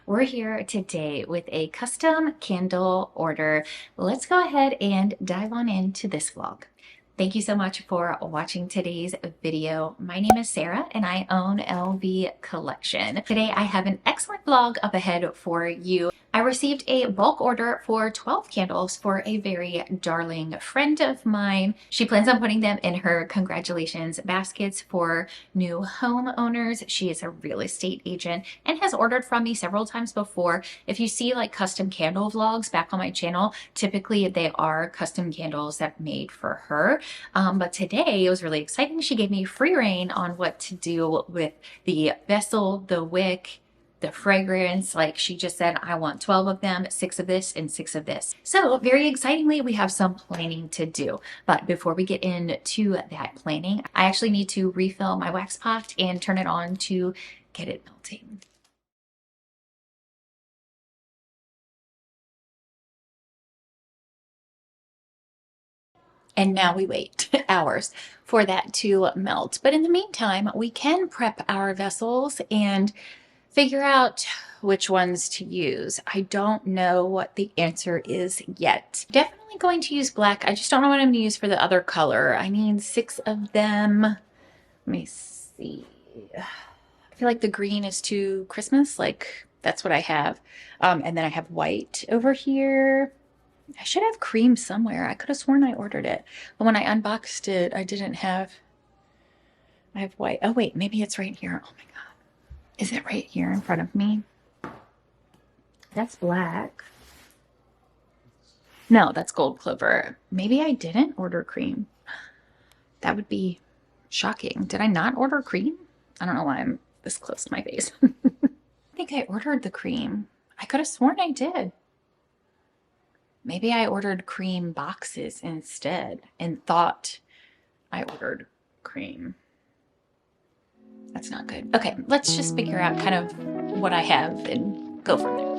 We're here today with a custom candle order. Let's go ahead and dive on into this vlog. Thank you so much for watching today's video. My name is Sarah and I own LV Collection. Today I have an excellent vlog up ahead for you. I received a bulk order for 12 candles for a very darling friend of mine. She plans on putting them in her congratulations baskets for new homeowners. She is a real estate agent and has ordered from me several times before. If you see like custom candle vlogs back on my channel, typically they are custom candles that I made for her. But today it was really exciting. She gave me free reign on what to do with the vessel, the wick, the fragrance. Like she just said, I want 12 of them, 6 of this and 6 of this. So very excitingly, we have some planning to do. But before we get into that planning, I actually need to refill my wax pot and turn it on to get it melting. And now we wait hours for that to melt. But in the meantime, we can prep our vessels and figure out which ones to use. I don't know what the answer is yet. Definitely going to use black. I just don't know what I'm going to use for the other color. I need 6 of them. Let me see. I feel like the green is too Christmas. Like that's what I have. And then I have white over here. I should have cream somewhere. I could have sworn I ordered it. But when I unboxed it, I didn't have... I have white. Oh wait, maybe it's right here. Oh my God. Is it right here in front of me? That's black. No, that's gold clover. Maybe I didn't order cream. That would be shocking. Did I not order cream? I don't know why I'm this close to my face. I think I ordered the cream. I could have sworn I did. Maybe I ordered cream boxes instead and thought I ordered cream. That's not good. Okay, let's just figure out kind of what I have and go from there.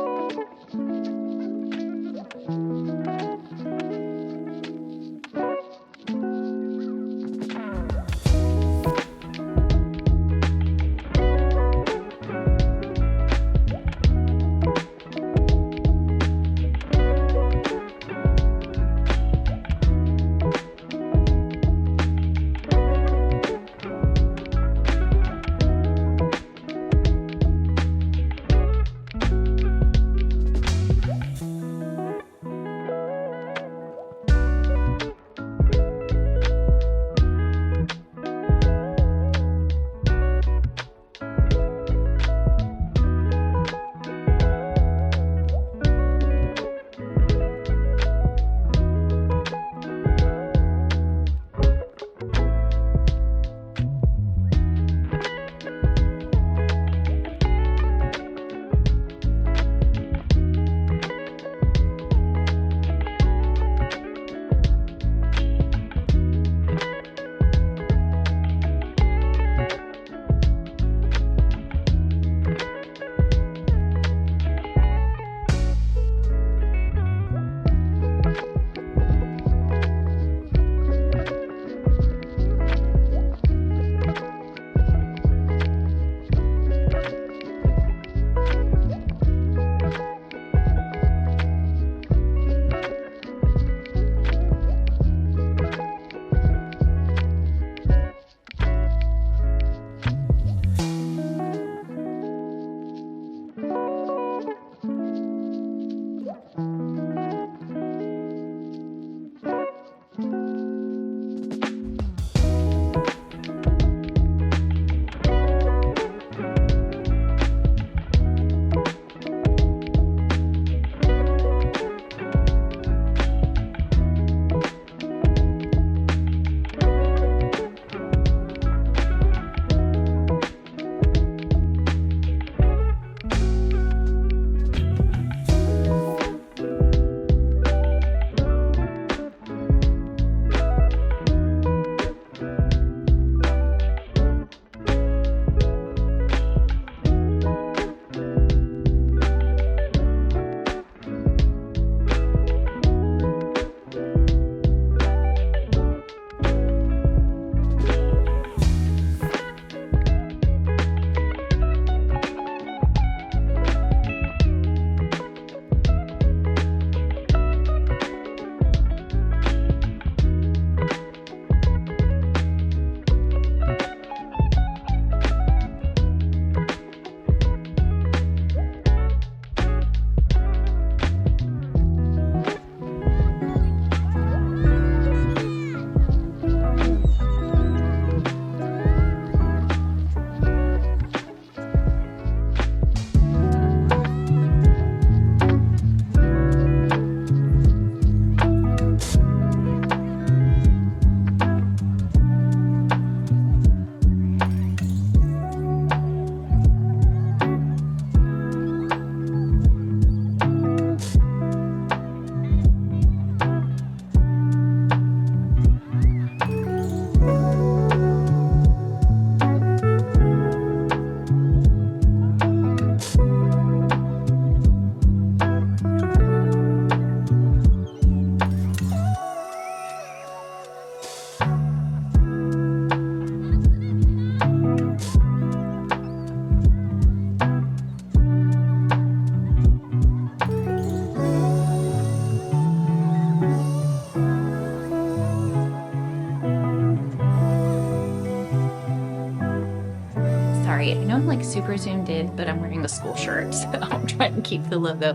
super zoomed in, but I'm wearing a school shirt, so I'm trying to keep the logo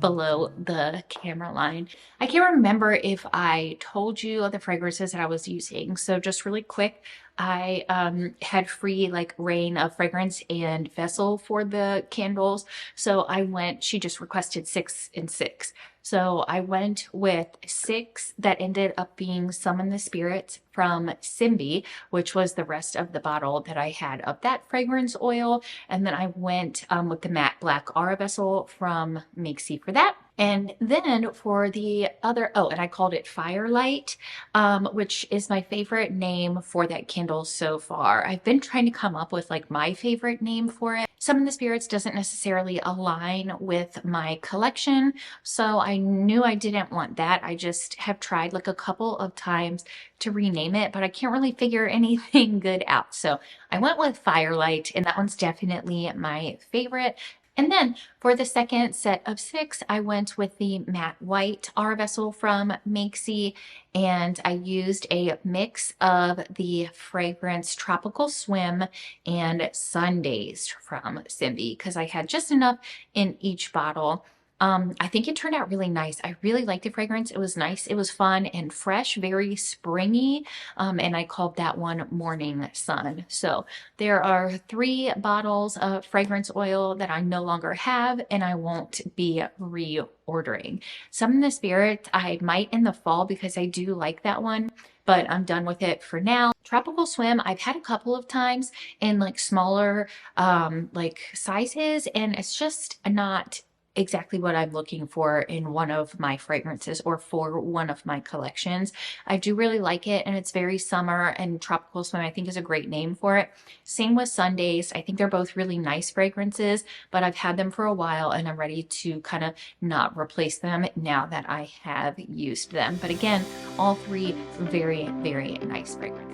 below the camera line. I can't remember if I told you of the fragrances that I was using. So just really quick, I had free like rain of fragrance and vessel for the candles. So she just requested 6 and 6. So I went with 6 that ended up being Summon the Spirits from Simbi, which was the rest of the bottle that I had of that fragrance oil. And then I went with the matte black Aura vessel from Makesy for that. And then for the other, and I called it Firelight, which is my favorite name for that candle so far. I've been trying to come up with like my favorite name for it. Summon the Spirits doesn't necessarily align with my collection, so I knew I didn't want that. I just have tried like a couple of times to rename it, but I can't really figure anything good out. So I went with Firelight, and that one's definitely my favorite. And then for the second set of 6, I went with the matte white Aura vessel from Makesy, and I used a mix of the fragrance Tropical Swim and Sundays from Simbi because I had just enough in each bottle. I think it turned out really nice. I really liked the fragrance. It was nice. It was fun and fresh, very springy. And I called that one Morning Sun. So there are 3 bottles of fragrance oil that I no longer have, and I won't be reordering. Summon the Spirit, I might in the fall because I do like that one, but I'm done with it for now. Tropical Swim, I've had a couple of times in like smaller like sizes, and it's just not exactly what I'm looking for in one of my fragrances or for one of my collections. I do really like it, and it's very summer, and Tropical Swim I think is a great name for it. Same with Sundays. I think they're both really nice fragrances, but I've had them for a while and I'm ready to kind of not replace them now that I have used them. But again, all 3 very, very nice fragrances.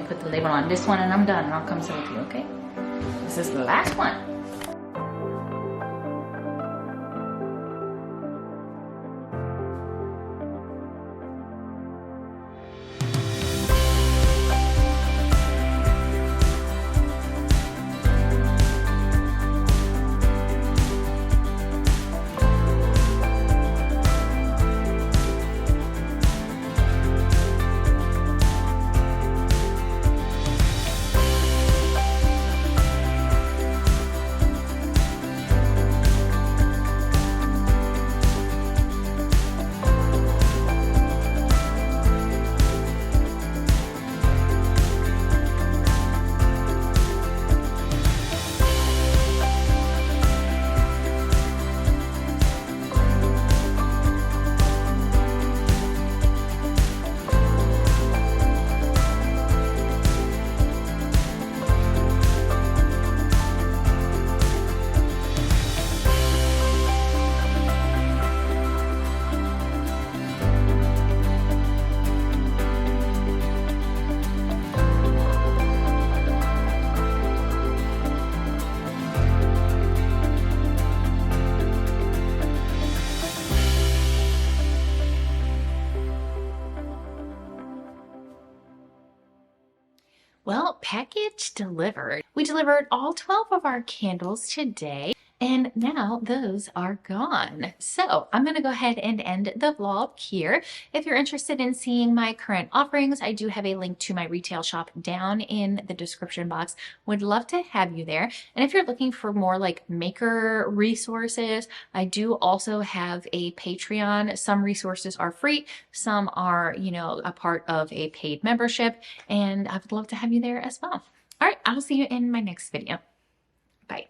Put the label on this one and I'm done, and I'll come sit with you, okay? This is the last one. package delivered. We delivered all 12 of our candles today, and now those are gone. So I'm gonna go ahead and end the vlog here. If you're interested in seeing my current offerings, I do have a link to my retail shop down in the description box. Would love to have you there. And if you're looking for more like maker resources, I do also have a Patreon. Some resources are free, some are, a part of a paid membership, and I would love to have you there as well. All right, I'll see you in my next video. Bye.